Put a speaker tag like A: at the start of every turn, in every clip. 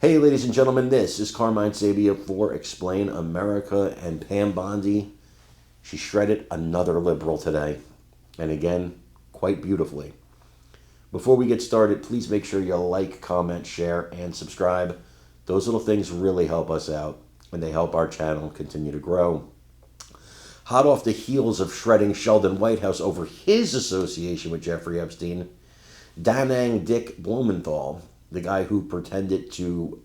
A: Hey, ladies and gentlemen, this is Carmine Sabia for Explain America, and Pam Bondi. She shredded another liberal today, and again, quite beautifully. Before we get started, please make sure you like, comment, share, and subscribe. Those little things really help us out, and they help our channel continue to grow. Hot off the heels of shredding Sheldon Whitehouse over his association with Jeffrey Epstein, Da Nang Dick Blumenthal, the guy who pretended to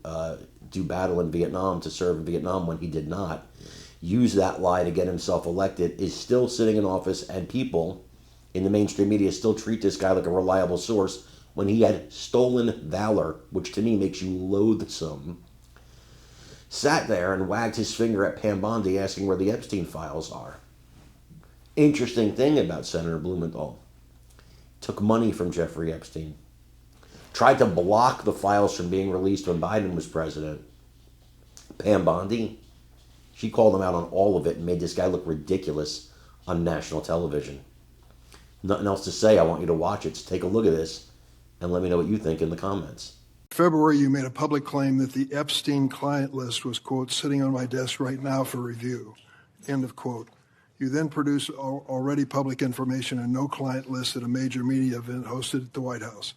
A: do battle in Vietnam, to serve in Vietnam when he did not, use that lie to get himself elected, is still sitting in office, and people in the mainstream media still treat this guy like a reliable source when he had stolen valor, which to me makes you loathsome. Sat there and wagged his finger at Pam Bondi asking where the Epstein files are. Interesting thing about Senator Blumenthal. Took money from Jeffrey Epstein. Tried to block the files from being released when Biden was president. Pam Bondi, she called him out on all of it and made this guy look ridiculous on national television. Nothing else to say. I want you to watch it. So take a look at this and let me know what you think in the comments.
B: February, you made a public claim that the Epstein client list was, quote, sitting on my desk right now for review, end of quote. You then produced already public information and no client list at a major media event hosted at the White House.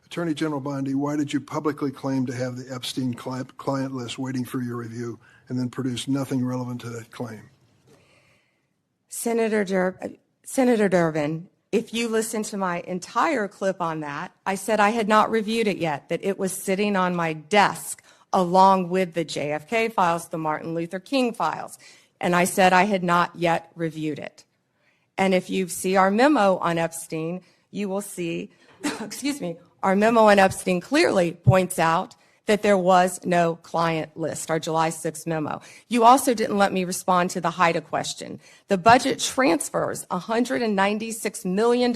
B: Attorney General Bondi, why did you publicly claim to have the Epstein client list waiting for your review and then produce nothing relevant to that claim?
C: Senator Durbin, if you listen to my entire clip on that, I said I had not reviewed it yet, that it was sitting on my desk along with the JFK files, the Martin Luther King files, and I said I had not yet reviewed it. And if you see our memo on Epstein, you will see, excuse me, our memo on Epstein clearly points out that there was no client list, our July 6th memo. You also didn't let me respond to the HIDTA question. The budget transfers $196 million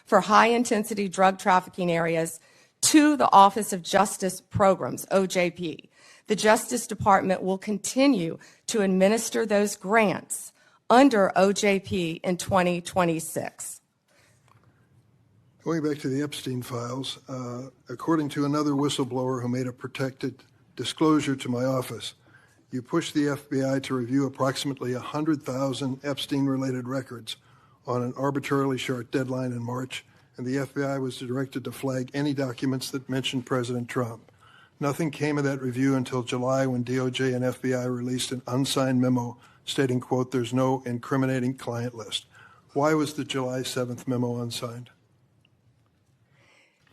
C: for high-intensity drug trafficking areas to the Office of Justice Programs, OJP. The Justice Department will continue to administer those grants under OJP in 2026.
B: Going back to the Epstein files, according to another whistleblower who made a protected disclosure to my office, you pushed the FBI to review approximately 100,000 Epstein-related records on an arbitrarily short deadline in March, and the FBI was directed to flag any documents that mentioned President Trump. Nothing came of that review until July, when DOJ and FBI released an unsigned memo stating, quote, there's no incriminating client list. Why was the July 7th memo unsigned?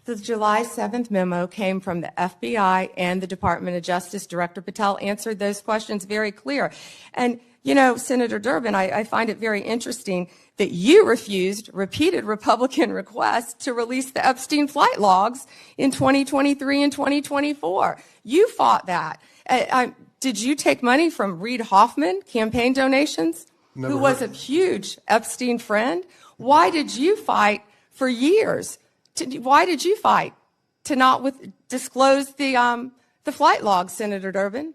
C: The July 7th memo came from the FBI and the Department of Justice. Director Patel answered those questions very clear. And, you know, Senator Durbin, I find it very interesting that you refused repeated Republican requests to release the Epstein flight logs in 2023 and 2024. You fought that. Did you take money from Reid Hoffman, campaign donations, who was a huge Epstein friend? Why did you fight for years? Why did you fight to not disclose the flight logs, Senator Durbin?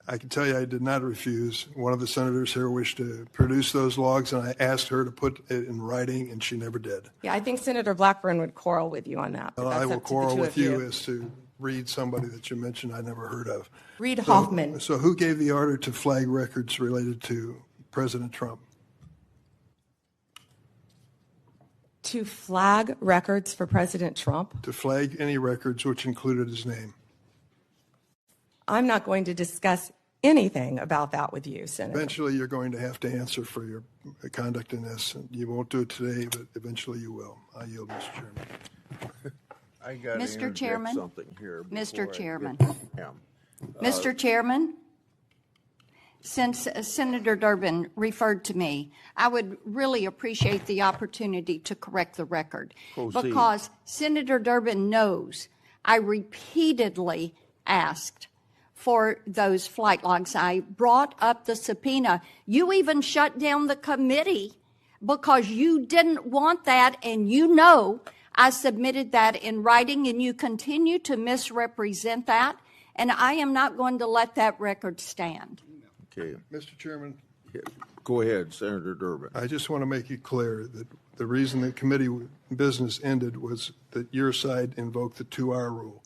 B: I can tell you I did not refuse. One of the senators here wished to produce those logs, and I asked her to put it in writing, and she never did.
C: Yeah, I think Senator Blackburn would quarrel with you on that.
B: Well, I will quarrel with you as to Reid, somebody that you mentioned I never heard of.
C: Reid Hoffman.
B: So who gave the order to flag records related to President Trump?
C: To flag records for President Trump?
B: To flag any records which included his name.
C: I'm not going to discuss anything about that with you, Senator.
B: Eventually, you're going to have to answer for your conduct in this. You won't do it today, but eventually you will. I yield, Mr. Chairman.
D: I got
E: Mr. Chairman,
D: something here.
E: Mr. Chairman,
D: Him.
E: Mr. Chairman, since Senator Durbin referred to me, I would really appreciate the opportunity to correct the record.
D: Proceed.
E: Because Senator Durbin knows I repeatedly asked for those flight logs. I brought up the subpoena. You even shut down the committee because you didn't want that, and you know I submitted that in writing, and you continue to misrepresent that, and I am not going to let that record stand.
D: Okay.
B: Mr. Chairman.
D: Go ahead, Senator Durbin.
B: I just want to make it clear that the reason the committee business ended was that your side invoked the 2-hour rule.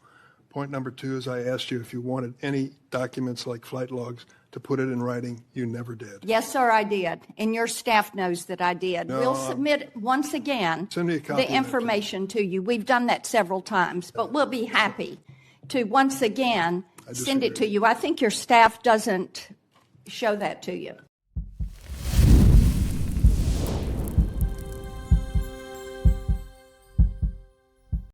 B: Point number two is I asked you if you wanted any documents like flight logs to put it in writing. You never did.
E: Yes, sir, I did. And your staff knows that I did. We'll submit once again
B: Send me a copy of
E: the
B: that,
E: information to you. We've done that several times, but we'll be happy to once again send it to you. I think your staff doesn't show that to you.